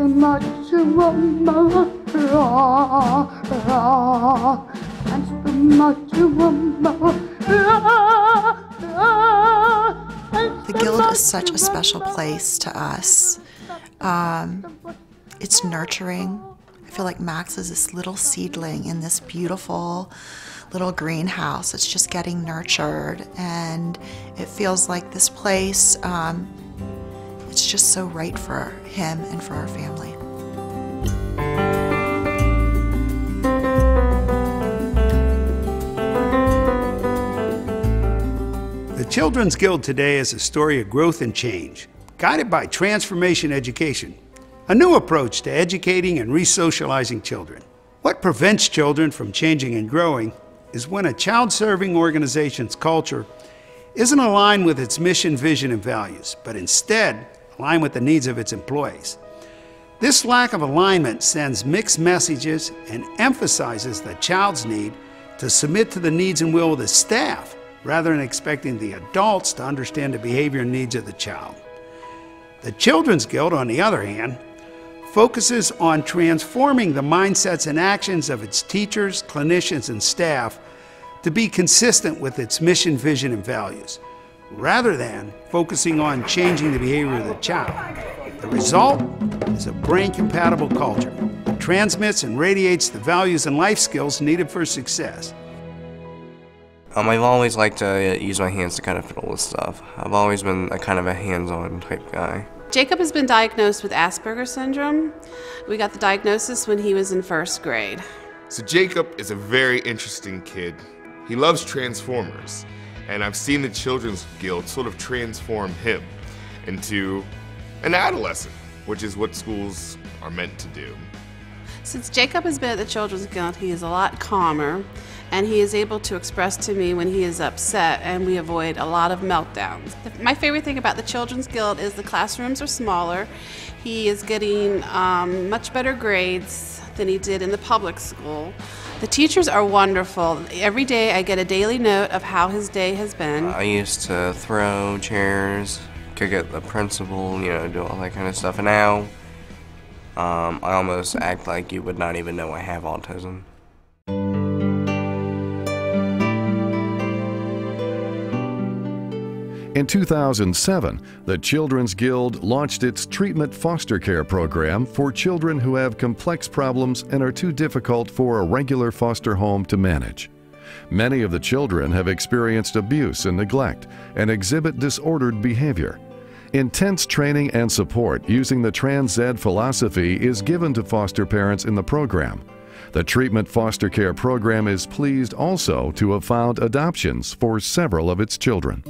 too much woman, that's too much woman. The Guild is such a special place to us. It's nurturing. I feel like Max is this little seedling in this beautiful little greenhouse. It's just getting nurtured, and it feels like this place, it's just so right for him and for our family. The Children's Guild today is a story of growth and change, guided by transformation education, a new approach to educating and re-socializing children. What prevents children from changing and growing is when a child-serving organization's culture isn't aligned with its mission, vision, and values, but instead aligned with the needs of its employees. This lack of alignment sends mixed messages and emphasizes the child's need to submit to the needs and will of the staff, rather than expecting the adults to understand the behavior and needs of the child. The Children's Guild, on the other hand, focuses on transforming the mindsets and actions of its teachers, clinicians, and staff to be consistent with its mission, vision, and values, rather than focusing on changing the behavior of the child. The result is a brain-compatible culture that transmits and radiates the values and life skills needed for success. I've always liked to use my hands to kind of fiddle with stuff. I've always been a kind of a hands-on type guy. Jacob has been diagnosed with Asperger's syndrome. We got the diagnosis when he was in first grade. So Jacob is a very interesting kid. He loves Transformers, and I've seen the Children's Guild sort of transform him into an adolescent, which is what schools are meant to do. Since Jacob has been at the Children's Guild, he is a lot calmer, and he is able to express to me when he is upset, and we avoid a lot of meltdowns. My favorite thing about the Children's Guild is the classrooms are smaller. He is getting much better grades than he did in the public school. The teachers are wonderful. Every day I get a daily note of how his day has been. I used to throw chairs, kick at the principal, you know, do all that kind of stuff. And now I almost act like you would not even know I have autism. In 2007, the Children's Guild launched its treatment foster care program for children who have complex problems and are too difficult for a regular foster home to manage. Many of the children have experienced abuse and neglect and exhibit disordered behavior. Intense training and support using the Trans-Ed philosophy is given to foster parents in the program. The treatment foster care program is pleased also to have found adoptions for several of its children.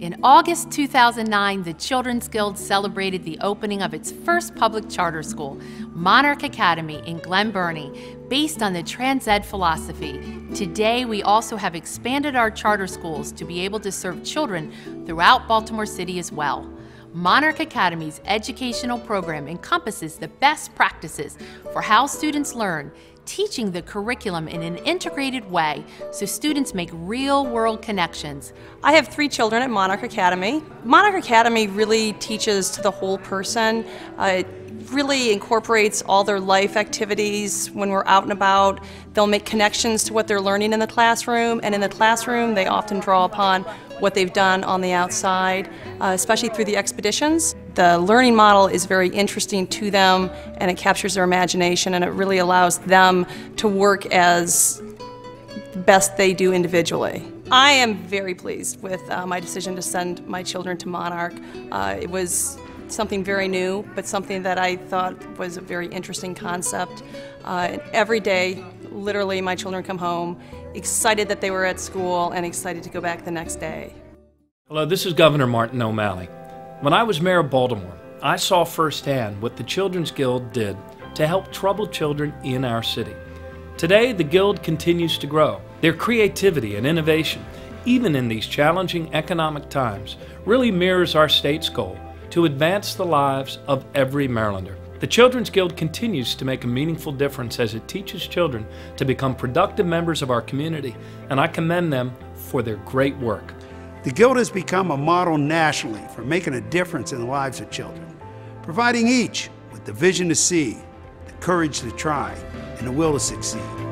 In August 2009, the Children's Guild celebrated the opening of its first public charter school, Monarch Academy in Glen Burnie, based on the Trans-Ed philosophy. Today, we also have expanded our charter schools to be able to serve children throughout Baltimore City as well. Monarch Academy's educational program encompasses the best practices for how students learn, teaching the curriculum in an integrated way so students make real-world connections. I have 3 children at Monarch Academy. Monarch Academy really teaches to the whole person. It really incorporates all their life activities. When we're out and about, they'll make connections to what they're learning in the classroom, and in the classroom they often draw upon what they've done on the outside, especially through the expeditions. The learning model is very interesting to them, and it captures their imagination, and it really allows them to work as best they do individually. I am very pleased with my decision to send my children to Monarch. It was something very new, but something that I thought was a very interesting concept. Every day, literally, my children come home excited that they were at school and excited to go back the next day. Hello, this is Governor Martin O'Malley. When I was mayor of Baltimore, I saw firsthand what the Children's Guild did to help troubled children in our city. Today, the Guild continues to grow. Their creativity and innovation, even in these challenging economic times, really mirrors our state's goal to advance the lives of every Marylander. The Children's Guild continues to make a meaningful difference as it teaches children to become productive members of our community, and I commend them for their great work. The Guild has become a model nationally for making a difference in the lives of children, providing each with the vision to see, the courage to try, and the will to succeed.